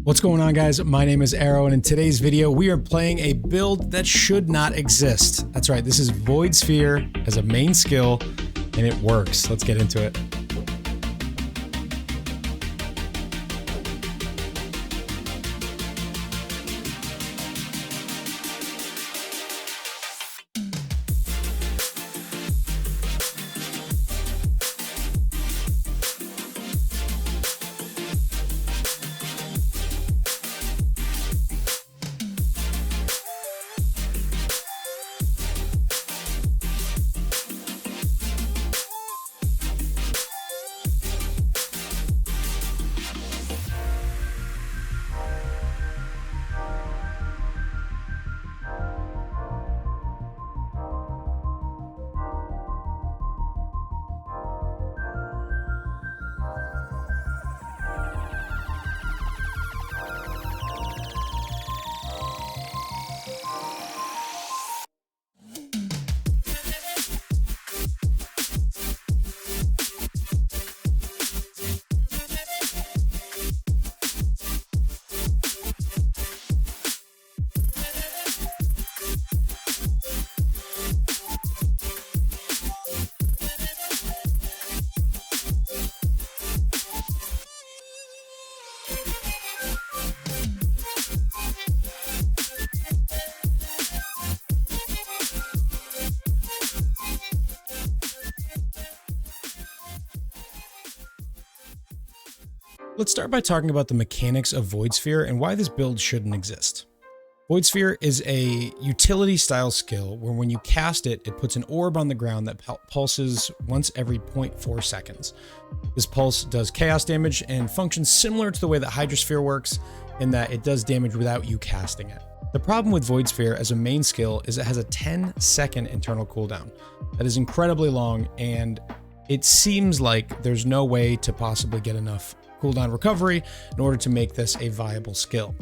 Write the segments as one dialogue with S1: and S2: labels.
S1: What's going on, guys? My name is Arrow, and in today's video we are playing a build that should not exist. That's right, this is Void Sphere as a main skill, and it works. Let's get into it. Let's start by talking about the mechanics of Void Sphere and why this build shouldn't exist. Void Sphere is a utility style skill where when you cast it, it puts an orb on the ground that pulses once every 0.4 seconds. This pulse does chaos damage and functions similar to the way that Hydrosphere works in that it does damage without you casting it. The problem with Void Sphere as a main skill is it has a 10-second internal cooldown. That is incredibly long, and it seems like there's no way to possibly get enough cooldown recovery in order to make this a viable skill.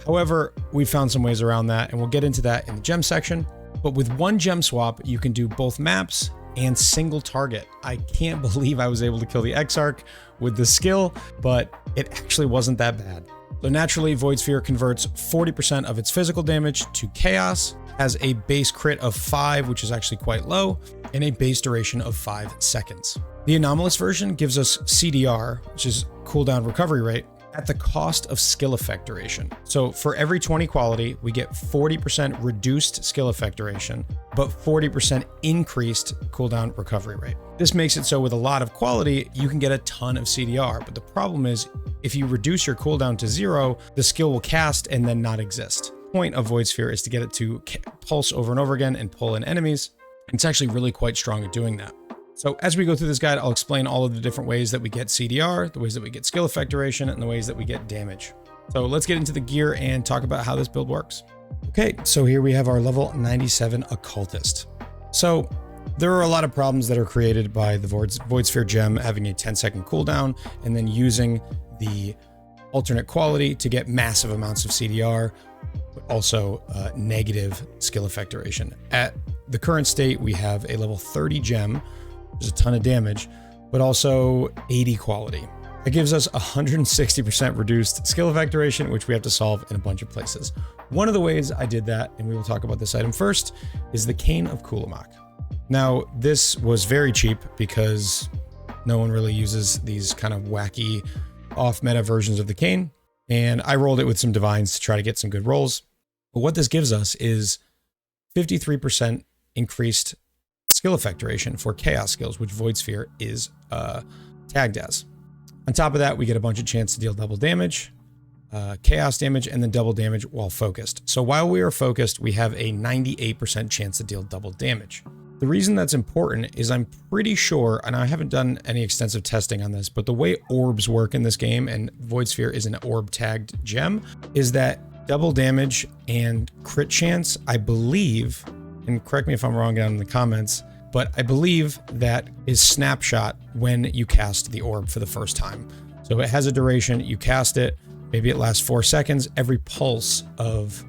S1: However, we found some ways around that, and we'll get into that in the gem section. But with one gem swap, you can do both maps and single target. I can't believe I was able to kill the Exarch with this skill, but it actually wasn't that bad. So naturally, Void Sphere converts 40% of its physical damage to chaos, has a base crit of 5, which is actually quite low, and a base duration of 5 seconds. The anomalous version gives us CDR, which is cooldown recovery rate, at the cost of skill effect duration. So for every 20 quality, we get 40% reduced skill effect duration, but 40% increased cooldown recovery rate. This makes it so with a lot of quality, you can get a ton of CDR, but the problem is if you reduce your cooldown to 0, the skill will cast and then not exist. The point of Void Sphere is to get it to pulse over and over again and pull in enemies. It's actually really quite strong at doing that. So as we go through this guide, I'll explain all of the different ways that we get CDR, the ways that we get skill effect duration, and the ways that we get damage. So let's get into the gear and talk about how this build works. Okay, so here we have our level 97 Occultist. So there are a lot of problems that are created by the Void Sphere gem having a 10-second cooldown and then using the alternate quality to get massive amounts of CDR, but also negative skill effect duration. At the current state, we have a level 30 gem. There's a ton of damage, but also 80 quality. It gives us 160% reduced skill effect duration, which we have to solve in a bunch of places. One of the ways I did that, and we will talk about this item first, is the Cane of Kulamak. Now, this was very cheap because no one really uses these kind of wacky off-meta versions of the Cane, and I rolled it with some Divines to try to get some good rolls. But what this gives us is 53% increased skill effect duration for chaos skills, which Void Sphere is tagged as. On top of that, we get a bunch of chance to deal double damage, chaos damage, and then double damage while focused. So while we are focused, we have a 98% chance to deal double damage. The reason that's important is I'm pretty sure, and I haven't done any extensive testing on this, but the way orbs work in this game, and Void Sphere is an orb tagged gem, is that double damage and crit chance, I believe, and correct me if I'm wrong down in the comments, but I believe that is snapshot when you cast the orb for the first time. So it has a duration, you cast it, maybe it lasts 4 seconds. Every pulse of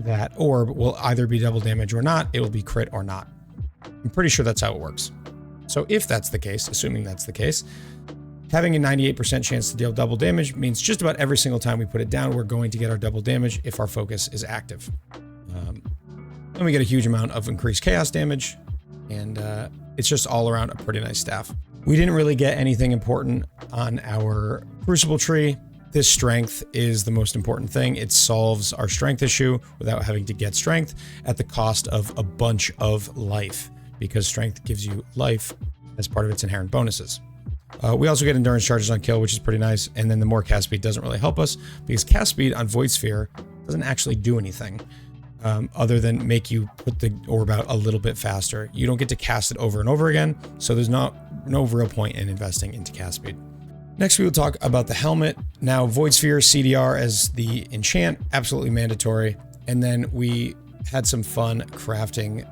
S1: that orb will either be double damage or not, it will be crit or not. I'm pretty sure that's how it works. So if that's the case, assuming that's the case, Having a 98% chance to deal double damage means just about every single time we put it down, we're going to get our double damage if our focus is active. Then we get a huge amount of increased chaos damage, and it's just all around a pretty nice staff. We didn't really get anything important on our Crucible tree. This strength is the most important thing. It solves our strength issue without having to get strength at the cost of a bunch of life, because strength gives you life as part of its inherent bonuses. We also get endurance charges on kill, which is pretty nice. And then the more cast speed doesn't really help us, because cast speed on Void Sphere doesn't actually do anything other than make you put the orb out a little bit faster. You don't get to cast it over and over again, so there's no real point in investing into cast speed. Next, we will talk about the helmet. Now, Void Sphere CDR as the enchant, absolutely mandatory. And then we had some fun crafting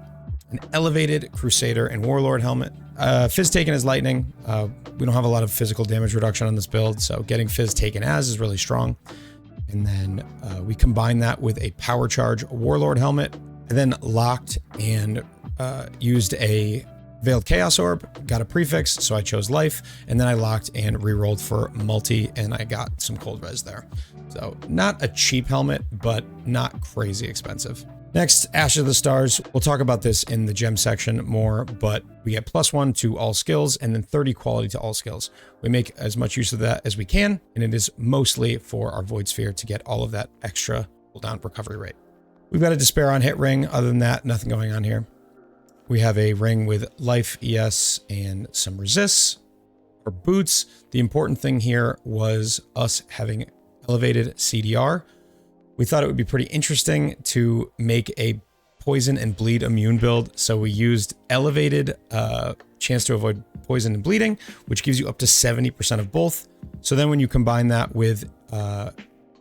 S1: an elevated Crusader and Warlord helmet. Fizz taken as lightning. We don't have a lot of physical damage reduction on this build, so getting Fizz taken as is really strong. And then we combine that with a power charge Warlord helmet. I then locked and used a Veiled Chaos Orb, got a prefix, so I chose life, and then I locked and re-rolled for multi, and I got some cold res there. So not a cheap helmet, but not crazy expensive. Next, Ashes of the Stars. We'll talk about this in the gem section more, but we get +1 to all skills and then 30 quality to all skills. We make as much use of that as we can, and it is mostly for our Void Sphere to get all of that extra cooldown recovery rate. We've got a Despair on hit ring. Other than that, nothing going on here. We have a ring with life, ES, and some resists. For boots, the important thing here was us having elevated CDR. We thought it would be pretty interesting to make a poison and bleed immune build. So we used elevated chance to avoid poison and bleeding, which gives you up to 70% of both. So then when you combine that with an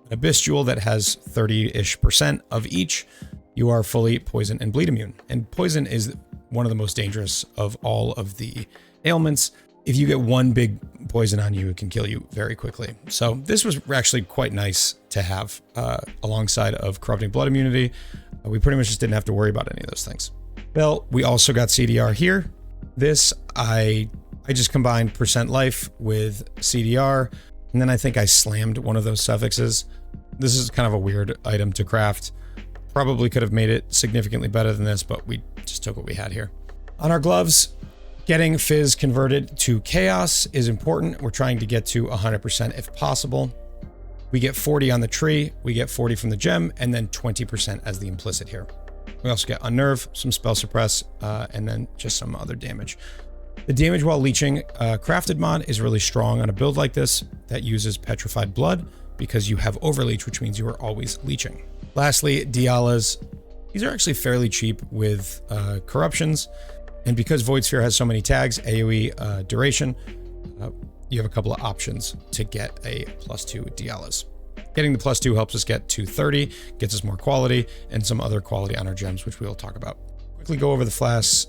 S1: Abyss Jewel that has 30-ish% of each, you are fully poison and bleed immune. And poison is one of the most dangerous of all of the ailments. If you get one big poison on you, it can kill you very quickly. So this was actually quite nice to have alongside of Corrupting Blood immunity. We pretty much just didn't have to worry about any of those things. Well, we also got CDR here. This, I just combined % life with CDR, and then I think I slammed one of those suffixes. This is kind of a weird item to craft. Probably could have made it significantly better than this, but we just took what we had here. On our gloves, getting Fizz converted to Chaos is important. We're trying to get to 100% if possible. We get 40 on the tree, we get 40 from the gem, and then 20% as the implicit here. We also get Unnerve, some Spell Suppress, and then just some other damage. The damage while leeching crafted mod is really strong on a build like this that uses Petrified Blood, because you have Overleech, which means you are always leeching. Lastly, Dialas. These are actually fairly cheap with corruptions. And because Void Sphere has so many tags, AoE duration, you have a couple of options to get a +2 Dialas. Getting the +2 helps us get to 30, gets us more quality, and some other quality on our gems, which we will talk about. Quickly go over the Flasks.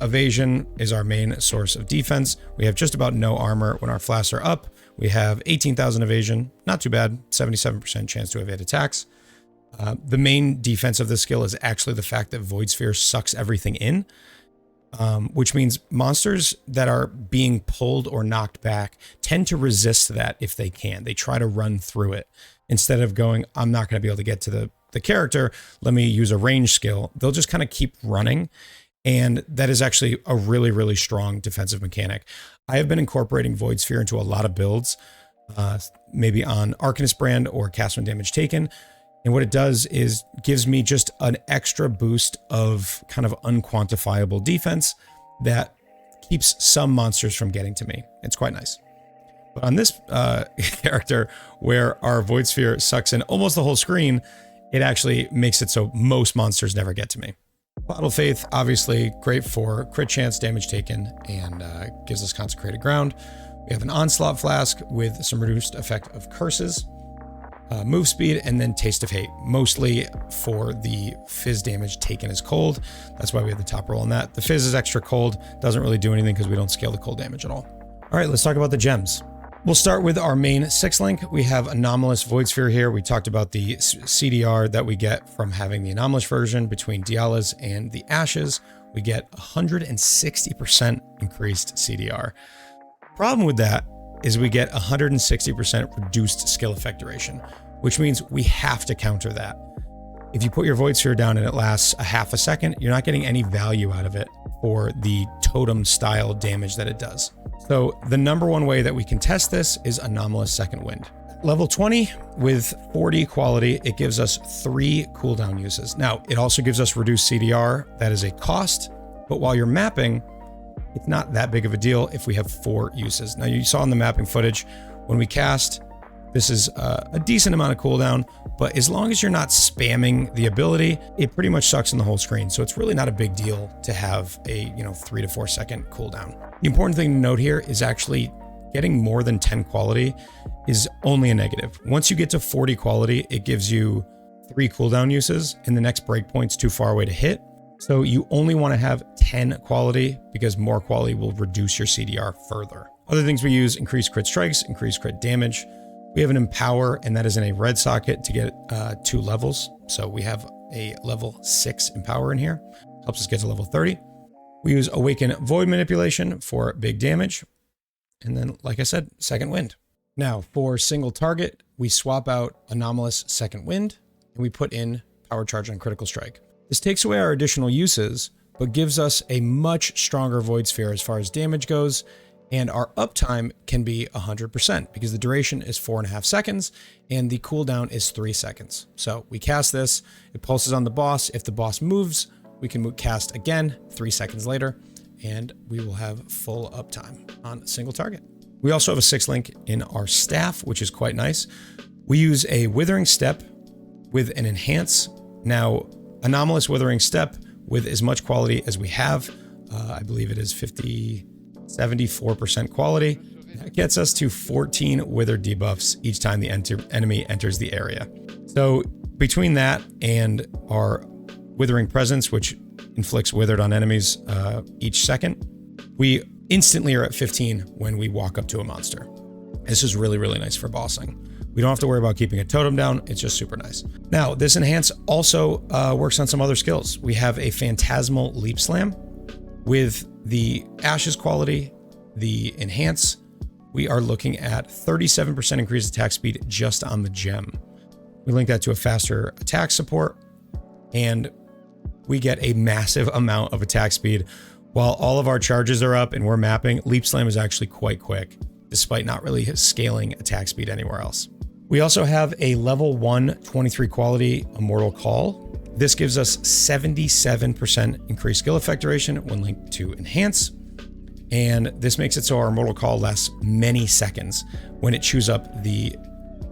S1: Evasion is our main source of defense. We have just about no armor when our Flasks are up. We have 18,000 evasion, not too bad, 77% chance to evade attacks. The main defense of this skill is actually the fact that Void Sphere sucks everything in, which means monsters that are being pulled or knocked back tend to resist that if they can. They try to run through it. Instead of going, I'm not going to be able to get to the character, let me use a range skill. They'll just kind of keep running. And that is actually a really, really strong defensive mechanic. I have been incorporating Void Sphere into a lot of builds, maybe on Arcanist brand or Cast When Damage Taken. And what it does is gives me just an extra boost of kind of unquantifiable defense that keeps some monsters from getting to me. It's quite nice. But on this character, where our Void Sphere sucks in almost the whole screen, it actually makes it so most monsters never get to me. Bottle Faith, obviously great for crit chance, damage taken, and gives us Consecrated Ground. We have an Onslaught Flask with some reduced effect of curses. Move speed, and then Taste of Hate, mostly for the Fizz damage taken as cold. That's why we have the top roll on that. The Fizz is extra cold, doesn't really do anything because we don't scale the cold damage at all. All right, let's talk about the gems. We'll start with our main 6-link. We have Anomalous Void Sphere here. We talked about the CDR that we get from having the Anomalous version between Dialas and the Ashes. We get 160% increased CDR. Problem with that is we get 160% reduced skill effect duration, which means we have to counter that. If you put your Void Sphere down and it lasts a half a second, you're not getting any value out of it for the totem style damage that it does. So the number one way that we can test this is Anomalous Second Wind. Level 20 with 40 quality, it gives us 3 cooldown uses. Now, it also gives us reduced CDR. That is a cost, but while you're mapping, it's not that big of a deal if we have 4 uses. Now, you saw in the mapping footage, when we cast, this is a decent amount of cooldown, but as long as you're not spamming the ability, it pretty much sucks in the whole screen. So it's really not a big deal to have a 3 to 4 second cooldown. The important thing to note here is actually getting more than 10 quality is only a negative. Once you get to 40 quality, it gives you 3 cooldown uses and the next breakpoint's too far away to hit. So you only want to have 10 quality because more quality will reduce your CDR further. Other things we use: increase crit strikes, increase crit damage. We have an Empower, and that is in a red socket to get 2 levels. So we have a level 6 Empower in here. Helps us get to level 30. We use Awaken Void Manipulation for big damage. And then, like I said, Second Wind. Now, for single target, we swap out Anomalous Second Wind, and we put in Power Charge on Critical Strike. This takes away our additional uses, but gives us a much stronger Void Sphere as far as damage goes, and our uptime can be 100% because the duration is 4.5 seconds, and the cooldown is 3 seconds. So we cast this, it pulses on the boss. If the boss moves, we can cast again 3 seconds later, and we will have full uptime on a single target. We also have a 6-link in our staff, which is quite nice. We use a Withering Step with an Enhance. Now, Anomalous Withering Step with as much quality as we have, I believe it is 74% quality. That gets us to 14 Wither debuffs each time the enemy enters the area. So between that and our Withering Presence, which inflicts withered on enemies each second, we instantly are at 15 when we walk up to a monster. This is really, really nice for bossing. We don't have to worry about keeping a totem down. It's just super nice. Now, this Enhance also works on some other skills. We have a Phantasmal Leap Slam with the Ashes quality, the Enhance. We are looking at 37% increased attack speed just on the gem. We link that to a faster attack support, and we get a massive amount of attack speed. While all of our charges are up and we're mapping, Leap Slam is actually quite quick, despite not really scaling attack speed anywhere else. We also have a level 1 23 quality Immortal Call. This gives us 77% increased skill effect duration when linked to Enhance. And this makes it so our Immortal Call lasts many seconds when it chews up the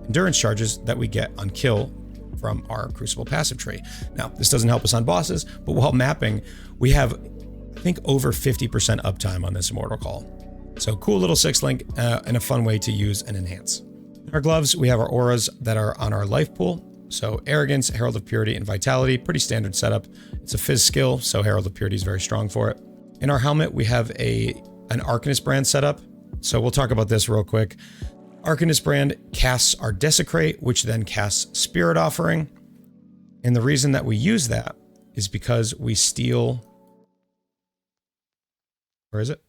S1: endurance charges that we get on kill from our Crucible passive tree. Now, this doesn't help us on bosses, but while mapping, we have, I think, over 50% uptime on this Immortal Call. So cool little 6-link and a fun way to use an Enhance. In our gloves, we have our auras that are on our life pool. So Arrogance, Herald of Purity, and Vitality, pretty standard setup. It's a Fizz skill, so Herald of Purity is very strong for it. In our helmet, we have an Arcanist brand setup. So we'll talk about this real quick. Arcanist brand casts our Desecrate, which then casts Spirit Offering. And the reason that we use that is because we steal... Where is it?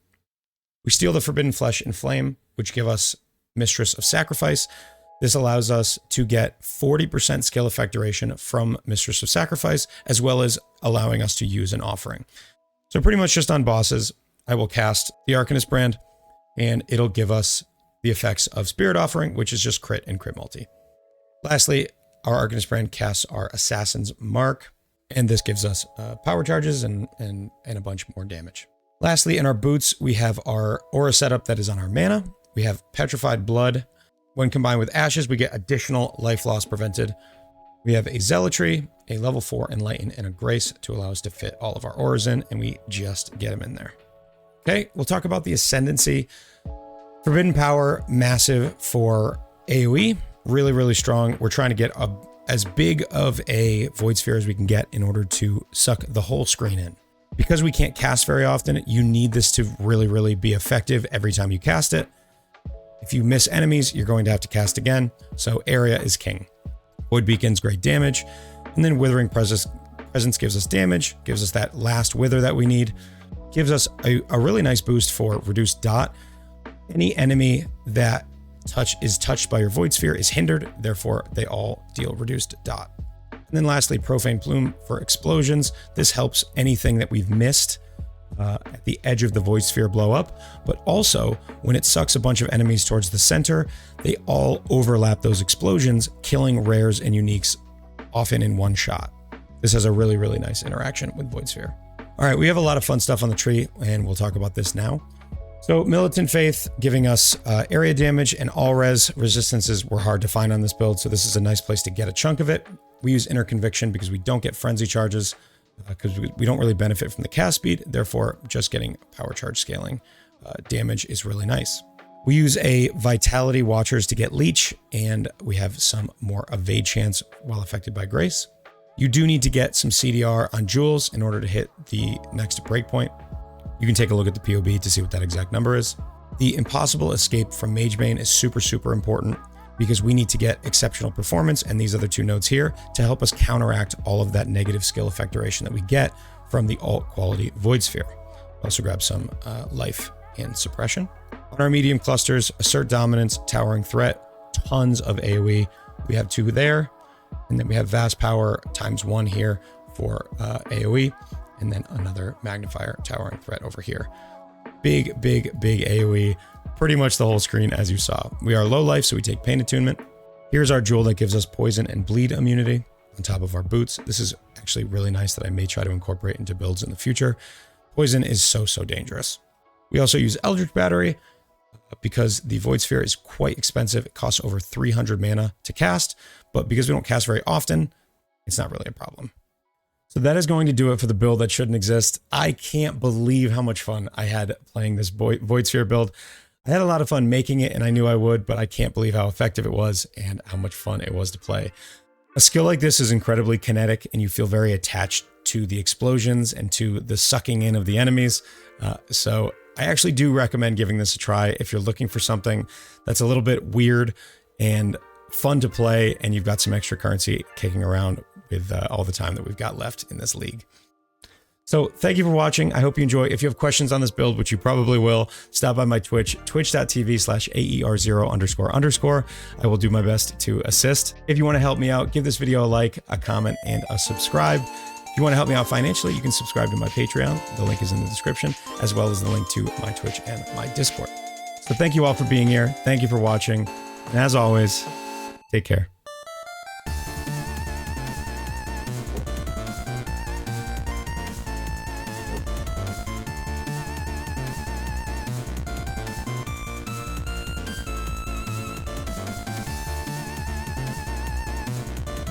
S1: We steal the Forbidden Flesh and Flame, which give us Mistress of Sacrifice. This allows us to get 40% skill effect duration from Mistress of Sacrifice, as well as allowing us to use an offering. So pretty much just on bosses, I will cast the Arcanist brand, and it'll give us the effects of Spirit Offering, which is just crit and crit multi. Lastly, our Arcanist brand casts our Assassin's Mark, and this gives us power charges and a bunch more damage. Lastly, in our boots, we have our aura setup that is on our mana. We have Petrified Blood. When combined with Ashes, we get additional life loss prevented. We have a Zealotry, a level 4 Enlighten, and a Grace to allow us to fit all of our auras in, and we just get them in there. Okay, we'll talk about the Ascendancy. Forbidden Power, massive for AoE. Really, really strong. We're trying to get as big of a Void Sphere as we can get in order to suck the whole screen in. Because we can't cast very often, you need this to really, really be effective every time you cast it. If you miss enemies, you're going to have to cast again. So area is king. Void Beacon's great damage. And then Withering Presence gives us damage, gives us that last wither that we need, gives us a really nice boost for reduced dot. Any enemy that is touched by your Void Sphere is hindered, therefore they all deal reduced dot. And then lastly, Profane Plume for explosions. This helps anything that we've missed at the edge of the Void Sphere blow up, but also when it sucks a bunch of enemies towards the center, they all overlap those explosions, killing rares and uniques often in one shot. This has a really, really nice interaction with Void Sphere. All right, we have a lot of fun stuff on the tree, and we'll talk about this now. So Militant Faith giving us area damage, and all res resistances were hard to find on this build, so this is a nice place to get a chunk of it. We use Inner Conviction because we don't get frenzy charges, because we don't really benefit from the cast speed, therefore just getting power charge scaling damage is really nice. We use a Vitality Watchers to get leech, and we have some more evade chance while affected by Grace. You do need to get some CDR on Jewels in order to hit the next breakpoint. You can take a look at the POB to see what that exact number is. The impossible escape from Magebane is super, super important because we need to get exceptional performance and these other two nodes here to help us counteract all of that negative skill effect duration that we get from the alt quality Void Sphere. Also grab some life and suppression. On our medium clusters, Assert Dominance, Towering Threat, tons of AoE. We have 2 there, and then we have Vast Power ×1 here for AoE, and then another Magnifier Towering Threat over here. Big, big, big AoE. Pretty much the whole screen as you saw. We are low life, so we take Pain Attunement. Here's our jewel that gives us poison and bleed immunity on top of our boots. This is actually really nice that I may try to incorporate into builds in the future. Poison is so, so dangerous. We also use Eldritch Battery because the Void Sphere is quite expensive. It costs over 300 mana to cast, but because we don't cast very often, it's not really a problem. So that is going to do it for the build that shouldn't exist. I can't believe how much fun I had playing this Void Sphere build. I had a lot of fun making it, and I knew I would, but I can't believe how effective it was and how much fun it was to play. A skill like this is incredibly kinetic, and you feel very attached to the explosions and to the sucking in of the enemies. So I actually do recommend giving this a try if you're looking for something that's a little bit weird and fun to play, and you've got some extra currency kicking around with all the time that we've got left in this league. So thank you for watching. I hope you enjoy. If you have questions on this build, which you probably will, stop by my Twitch, twitch.tv/AER0__. I will do my best to assist. If you want to help me out, give this video a like, a comment, and a subscribe. If you want to help me out financially, you can subscribe to my Patreon. The link is in the description, as well as the link to my Twitch and my Discord. So thank you all for being here. Thank you for watching. And as always, take care.